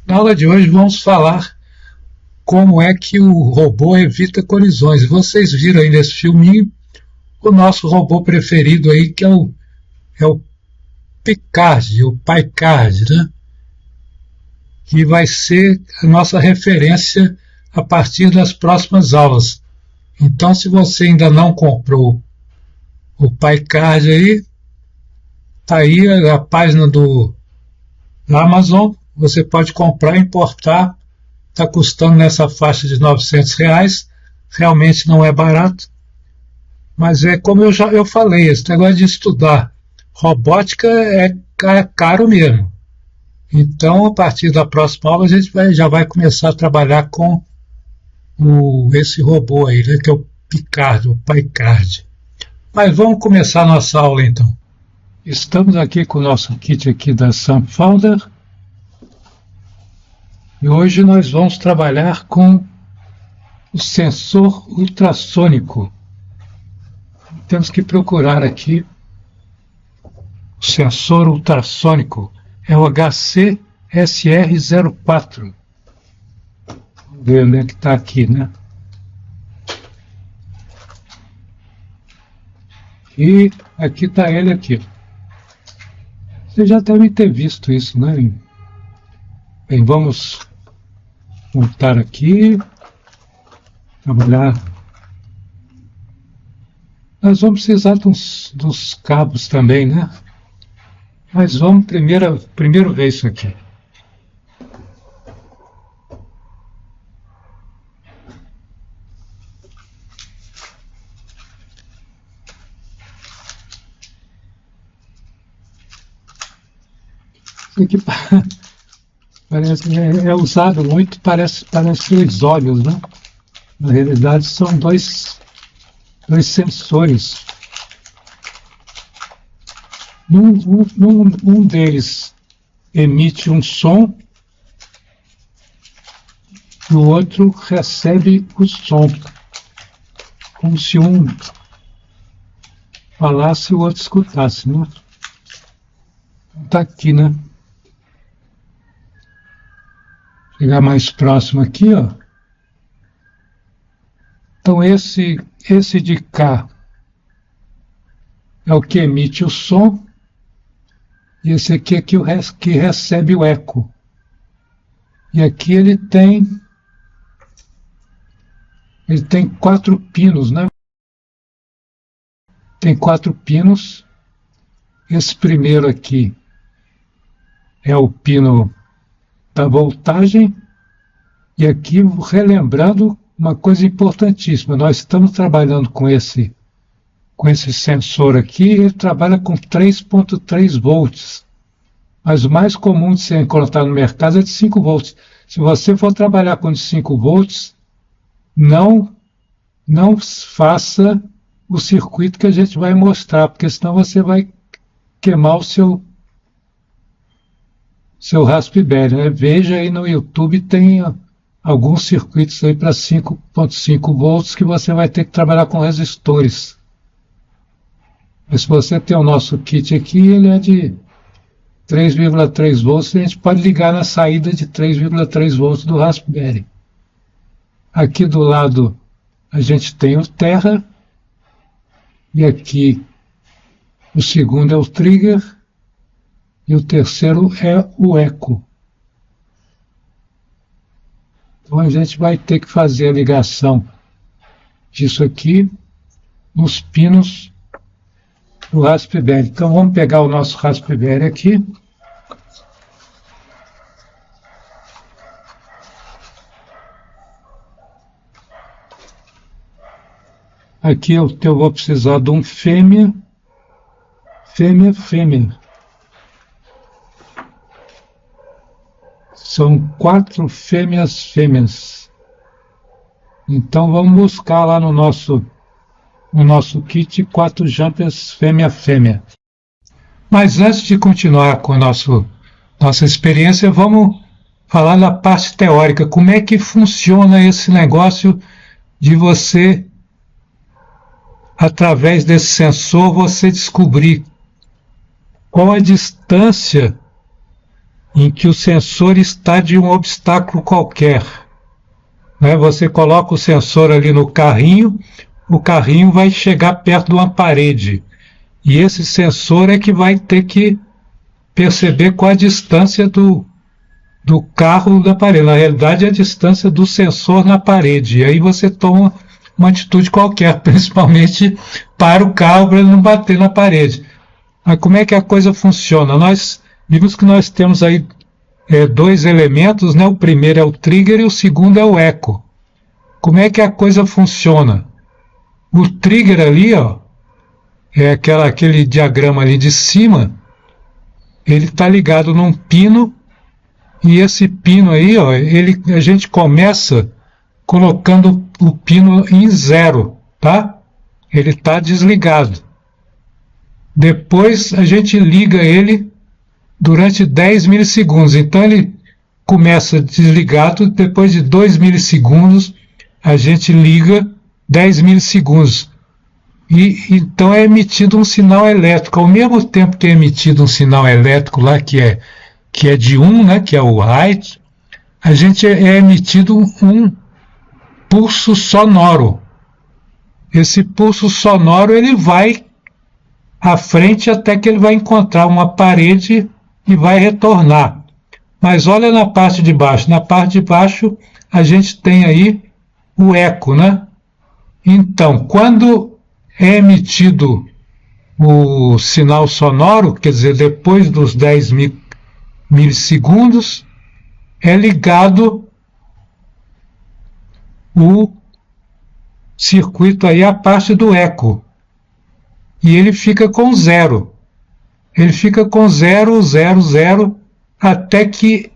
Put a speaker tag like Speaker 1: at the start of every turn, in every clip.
Speaker 1: Na aula de hoje vamos falar como é que o robô evita colisões. Vocês viram aí nesse filminho o nosso robô preferido aí, que é o Picard, o Picard, né? Que vai ser a nossa referência a partir das próximas aulas. Então, se você ainda não comprou o Picard aí, tá aí a página da Amazon, você pode comprar e importar, está custando nessa faixa de R$ 900, realmente não é barato, mas é como eu falei, esse negócio de estudar robótica é caro mesmo. Então, a partir da próxima aula, a gente já vai começar a trabalhar com esse robô aí, né, que é o Picard, o Picard. Mas vamos começar a nossa aula então. Estamos aqui com o nosso kit aqui da SunFounder. E hoje nós vamos trabalhar com o sensor ultrassônico. Temos que procurar aqui o sensor ultrassônico. É o HC-SR04. Vamos ver onde é que está aqui, né? E aqui está ele aqui. Vocês já devem ter visto isso, né? Bem, vamos montar aqui, trabalhar. Nós vamos precisar dos cabos também, né? Mas vamos primeiro ver isso aqui. Isso aqui parece, é usado muito, parece os olhos, né? Na realidade são dois sensores. Um deles emite um som e o outro recebe o som, como se um falasse e o outro escutasse, né? Está aqui, né? Chegar mais próximo aqui, ó. Então esse de cá é o que emite o som e esse aqui é que recebe o eco. E aqui ele tem 4 pinos, né? Tem 4 pinos. Esse primeiro aqui é o pino da voltagem, e aqui, relembrando uma coisa importantíssima, nós estamos trabalhando com esse sensor aqui, ele trabalha com 3.3 volts, mas o mais comum de ser encontrado no mercado é de 5 volts. Se você for trabalhar com de 5 volts, não faça o circuito que a gente vai mostrar, porque senão você vai queimar o seu Raspberry, né? Veja aí no YouTube, tem alguns circuitos aí para 5.5 volts que você vai ter que trabalhar com resistores. Mas se você tem o nosso kit aqui, ele é de 3,3 volts, a gente pode ligar na saída de 3,3 volts do Raspberry. Aqui do lado a gente tem o Terra, e aqui o segundo é o Trigger, e o terceiro é o eco. Então a gente vai ter que fazer a ligação disso aqui nos pinos do Raspberry. Então vamos pegar o nosso Raspberry aqui. Aqui eu vou precisar de um fêmea. São 4 fêmeas. Então vamos buscar lá no nosso kit 4 jumpers fêmea. Mas antes de continuar com a nossa experiência, vamos falar da parte teórica. Como é que funciona esse negócio de você, através desse sensor, você descobrir qual a distância em que o sensor está de um obstáculo qualquer. Né? Você coloca o sensor ali no carrinho, o carrinho vai chegar perto de uma parede. E esse sensor é que vai ter que perceber qual a distância do carro da parede. Na realidade, é a distância do sensor na parede. E aí você toma uma atitude qualquer, principalmente para o carro, para ele não bater na parede. Mas como é que a coisa funciona? Nós vimos que nós temos aí dois elementos, né? O primeiro é o trigger e o segundo é o eco. Como é que a coisa funciona? O trigger ali, ó, é aquele diagrama ali de cima, ele está ligado num pino, e esse pino aí, ó, a gente começa colocando o pino em 0, tá? Ele está desligado. Depois a gente liga ele durante 10 milissegundos. Então ele começa desligado, depois de 2 milissegundos a gente liga 10 milissegundos. E então é emitido um sinal elétrico. Ao mesmo tempo que é emitido um sinal elétrico lá, que é de 1, né, que é o height, a gente é emitido um pulso sonoro. Esse pulso sonoro ele vai à frente até que ele vai encontrar uma parede e vai retornar. Mas olha na parte de baixo. Na parte de baixo a gente tem aí o eco, né? Então, quando é emitido o sinal sonoro, quer dizer, depois dos 10 milissegundos, é ligado o circuito aí, a parte do eco. E ele fica com 0. Ele fica com 0, 0, 0, até que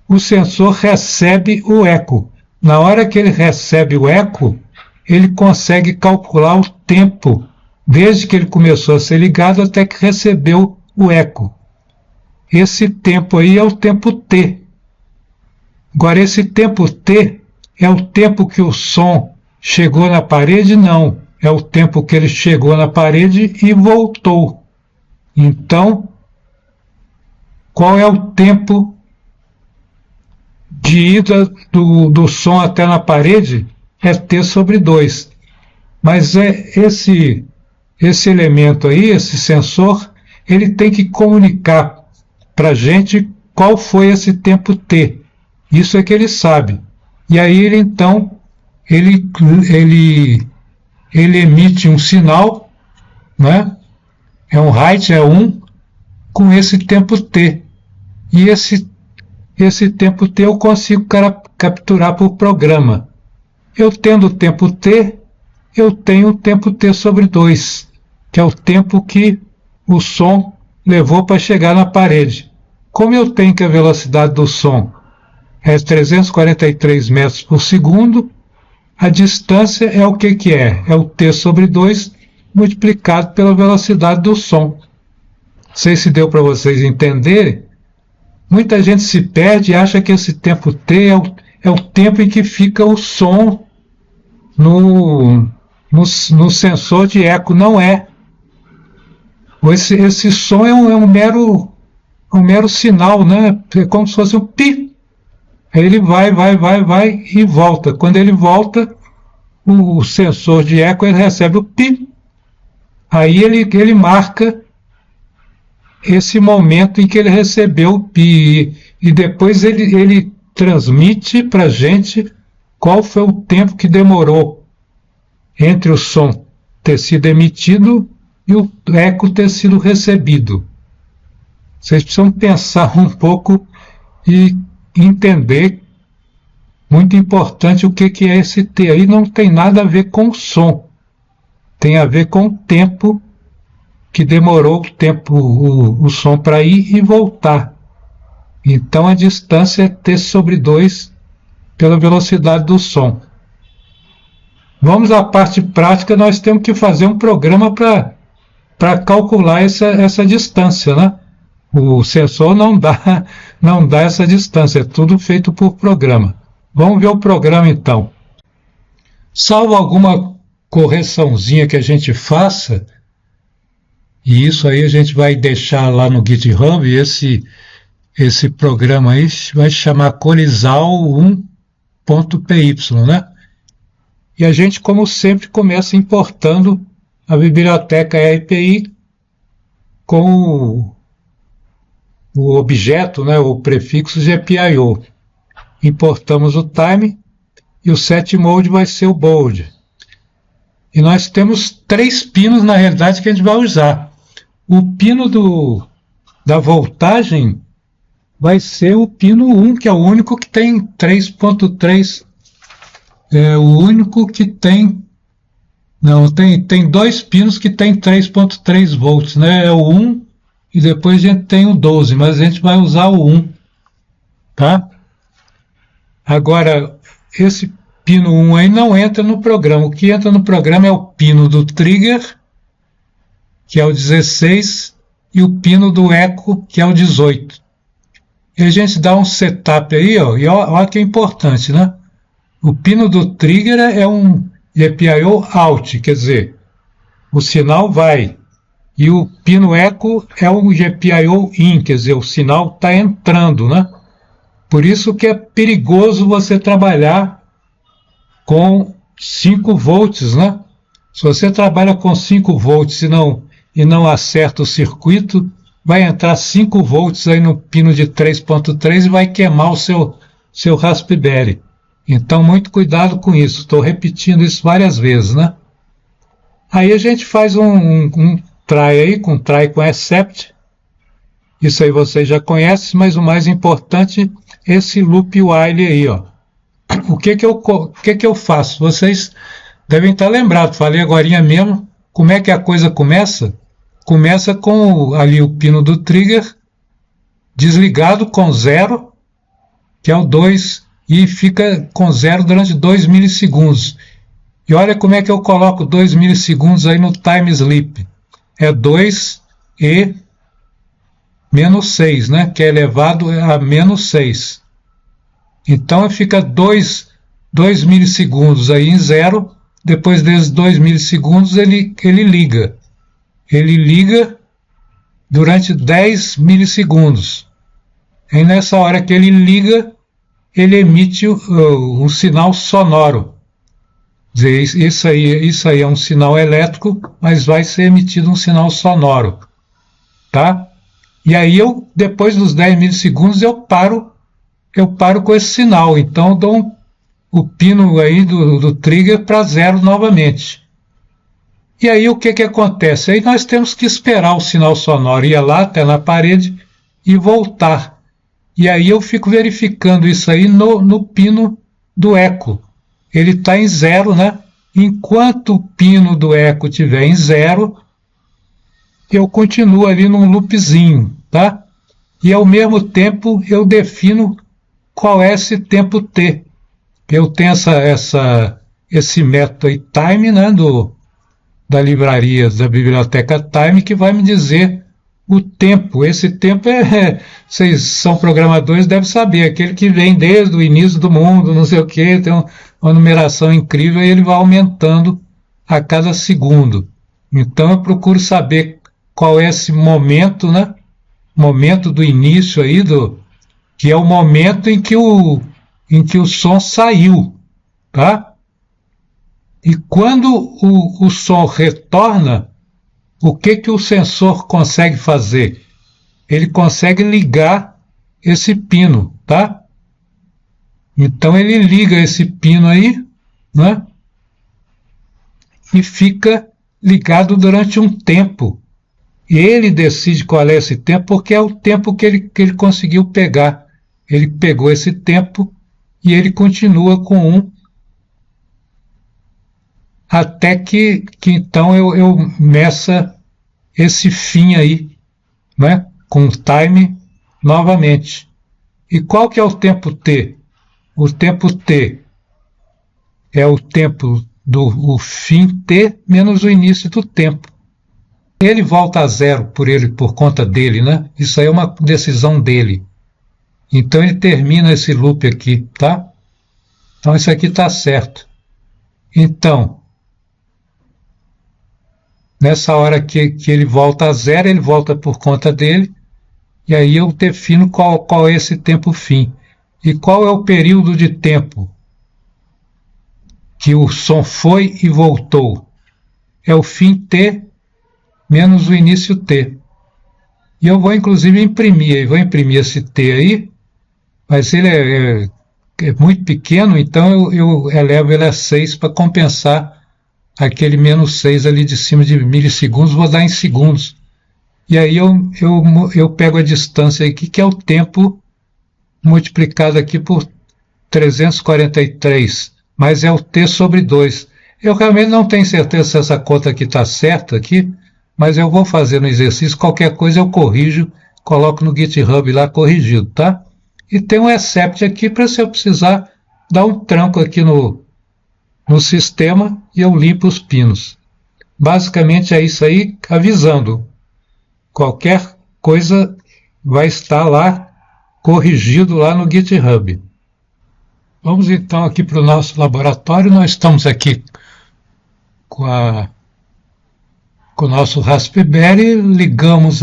Speaker 1: o sensor recebe o eco. Na hora que ele recebe o eco, ele consegue calcular o tempo, desde que ele começou a ser ligado até que recebeu o eco. Esse tempo aí é o tempo T. Agora, esse tempo T é o tempo que o som chegou na parede? Não. É o tempo que ele chegou na parede e voltou. Então, qual é o tempo de ida do som até na parede? É T sobre 2. Mas esse elemento aí, esse sensor, ele tem que comunicar para a gente qual foi esse tempo T. Isso é que ele sabe. E aí ele então ele emite um sinal, né? É um height, é 1, com esse tempo T. E esse tempo T eu consigo capturar por programa. Eu tendo o tempo T, eu tenho o tempo T sobre 2, que é o tempo que o som levou para chegar na parede. Como eu tenho que a velocidade do som é 343 metros por segundo, a distância é o que é? É o T sobre 2 multiplicado pela velocidade do som. Não sei se deu para vocês entenderem. Muita gente se perde e acha que esse tempo T é o tempo em que fica o som no sensor de eco. Não é. Esse som é um mero sinal, né? É como se fosse um pi. Aí ele vai e volta. Quando ele volta, o sensor de eco ele recebe o pi. Aí ele marca esse momento em que ele recebeu o pi. E depois ele transmite para a gente qual foi o tempo que demorou entre o som ter sido emitido e o eco ter sido recebido. Vocês precisam pensar um pouco e entender, muito importante, o que é esse T aí. Não tem nada a ver com o som, tem a ver com o tempo que demorou o som para ir e voltar. Então a distância é T sobre 2 pela velocidade do som. Vamos à parte prática. Nós temos que fazer um programa para calcular essa distância, né? O sensor não dá essa distância, é tudo feito por programa. Vamos ver o programa então. Salvo alguma correçãozinha que a gente faça, e isso aí a gente vai deixar lá no GitHub, esse programa aí vai chamar Colisal1.py, né? E a gente, como sempre, começa importando a biblioteca RPI com o objeto, né, o prefixo GPIO. Importamos o time e o set mode vai ser o bold. E nós temos 3 pinos, na realidade, que a gente vai usar. O pino da voltagem vai ser o pino 1, que é o único que tem 3.3. É o único que tem... Não, tem 2 pinos que tem 3.3 volts, né? É o 1 e depois a gente tem o 12, mas a gente vai usar o 1, tá? Agora, esse pino 1 aí não entra no programa. O que entra no programa é o pino do trigger, que é o 16, e o pino do eco, que é o 18. E a gente dá um setup aí, ó, e olha que é importante, né? O pino do trigger é um GPIO out, quer dizer, o sinal vai. E o pino eco é um GPIO in, quer dizer, o sinal está entrando, né? Por isso que é perigoso você trabalhar com 5 volts, né? Se você trabalha com 5 volts e não acerta o circuito, vai entrar 5 volts aí no pino de 3.3 e vai queimar o seu Raspberry. Então, muito cuidado com isso. Estou repetindo isso várias vezes, né? Aí a gente faz um try aí, try com accept. Isso aí vocês já conhecem, mas o mais importante é esse loop while aí, ó. O que eu faço? Vocês devem estar lembrados, falei agorinha mesmo, como é que a coisa começa? Começa com ali o pino do trigger desligado com 0, que é o 2, e fica com 0 durante 2 milissegundos. E olha como é que eu coloco 2 milissegundos aí no time sleep. É 2 e menos 6, né? Que é elevado a menos 6. Então fica 2 milissegundos aí em 0. Depois desses 2 milissegundos ele liga. Ele liga durante 10 milissegundos. E nessa hora que ele liga, ele emite um sinal sonoro. Isso aí é um sinal elétrico, mas vai ser emitido um sinal sonoro. Tá? E aí depois dos 10 milissegundos, eu paro com esse sinal. Então eu dou o pino aí do trigger para 0 novamente. E aí o que acontece? Aí nós temos que esperar o sinal sonoro ir lá até na parede e voltar. E aí eu fico verificando isso aí no pino do eco. Ele está em 0, né? Enquanto o pino do eco estiver em 0, eu continuo ali num loopzinho, tá? E ao mesmo tempo eu defino qual é esse tempo T. Eu tenho esse método aí, time, né, da livraria, da biblioteca Time, que vai me dizer o tempo. Esse tempo vocês são programadores, devem saber, aquele que vem desde o início do mundo, não sei o quê, tem uma numeração incrível e ele vai aumentando a cada segundo. Então eu procuro saber qual é esse momento, né? Momento do início aí, que é o momento em que o som saiu, tá? E quando o som retorna, o que o sensor consegue fazer? Ele consegue ligar esse pino, tá? Então ele liga esse pino aí, né? E fica ligado durante um tempo. E ele decide qual é esse tempo, porque é o tempo que ele conseguiu pegar. Ele pegou esse tempo e ele continua com 1 até que então eu meça esse fim aí, né, com time novamente. E qual que é o tempo T? O tempo T é o tempo do fim T menos o início do tempo. Ele volta a 0 por conta dele, né? Isso aí é uma decisão dele. Então ele termina esse loop aqui, tá? Então isso aqui está certo. Então, nessa hora que ele volta a 0, ele volta por conta dele, e aí eu defino qual é esse tempo fim. E qual é o período de tempo que o som foi e voltou? É o fim t menos o início t. E eu vou inclusive imprimir, vou imprimir esse t aí, mas ele é muito pequeno, então eu elevo ele a 6 para compensar aquele menos 6 ali de cima de milissegundos, vou dar em segundos. E aí eu pego a distância aqui, que é o tempo multiplicado aqui por 343, mas é o t sobre 2. Eu realmente não tenho certeza se essa conta aqui está certa aqui, mas eu vou fazer no exercício, qualquer coisa eu corrijo, coloco no GitHub lá corrigido, tá? E tem um except aqui para se eu precisar dar um tranco aqui no sistema e eu limpo os pinos. Basicamente é isso aí, avisando. Qualquer coisa vai estar lá corrigido lá no GitHub. Vamos então aqui para o nosso laboratório. Nós estamos aqui com o nosso Raspberry, ligamos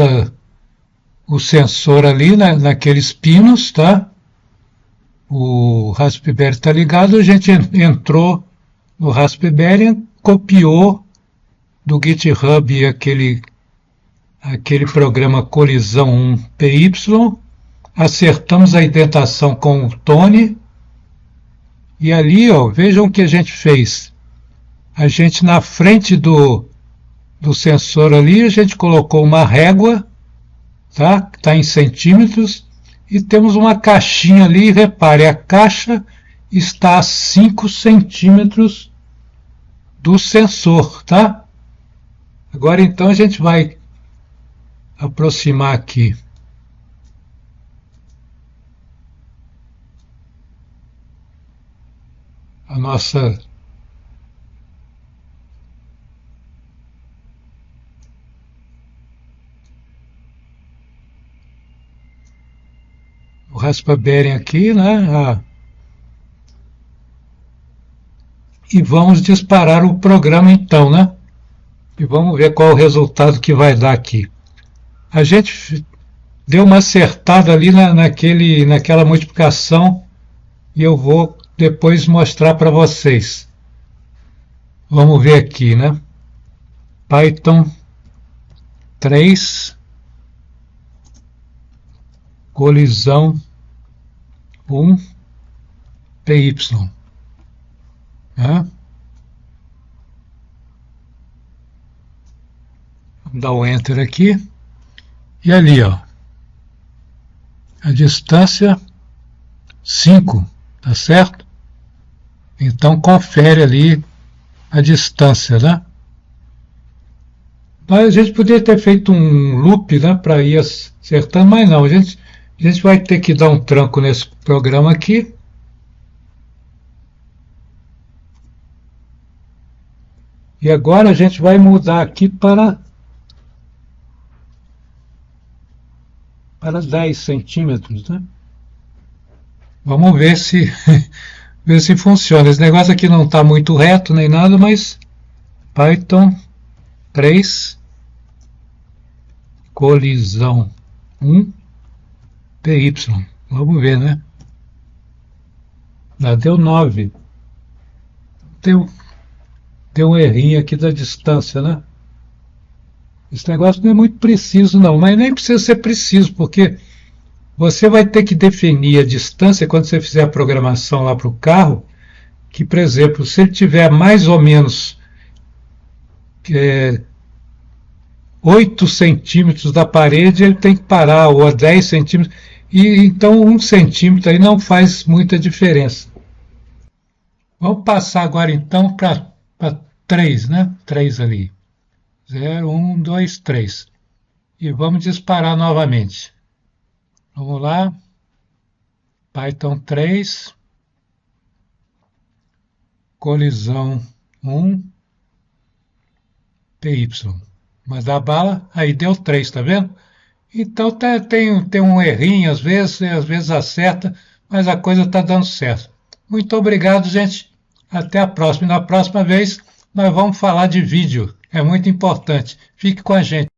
Speaker 1: o sensor ali naqueles pinos, tá? O Raspberry está ligado, a gente entrou no Raspberry, copiou do GitHub aquele programa Colisão 1 PY, acertamos a indentação com o Tony, e ali, ó, vejam o que a gente fez. A gente, na frente do sensor ali, a gente colocou uma régua, tá? Que está em centímetros, e temos uma caixinha ali, repare, a caixa está a 5 centímetros do sensor, tá? Agora então a gente vai aproximar aqui a nossa o Raspberry aqui, né? E vamos disparar o programa então, né? E vamos ver qual o resultado que vai dar aqui. A gente deu uma acertada ali naquela multiplicação e eu vou depois mostrar para vocês. Vamos ver aqui, né? Python 3, colisão 1, PY. Né? Vamos dar o Enter aqui. E ali, ó, a distância 5, tá certo? Então confere ali a distância, né? Mas a gente poderia ter feito um loop, né, para ir acertando, mas não, a gente vai ter que dar um tranco nesse programa aqui. E agora a gente vai mudar aqui para 10 centímetros, né? Vamos ver se funciona. Esse negócio aqui não está muito reto nem nada, mas Python 3, colisão 1, PY. Vamos ver, né? Já deu 9. Deu um errinho aqui da distância, né? Esse negócio não é muito preciso não, mas nem precisa ser preciso, porque você vai ter que definir a distância quando você fizer a programação lá para o carro, que, por exemplo, se ele tiver mais ou menos 8 centímetros da parede, ele tem que parar, ou a 10 centímetros, e então 1 centímetro aí não faz muita diferença. Vamos passar agora então para 3, né? 3 ali. 0, 1, 2, 3. E vamos disparar novamente. Vamos lá. Python 3. Colisão 1. PY. Mandar a bala. Aí deu 3, tá vendo? Então tem um errinho às vezes acerta, mas a coisa está dando certo. Muito obrigado, gente. Até a próxima. E na próxima vez nós vamos falar de vídeo. É muito importante. Fique com a gente.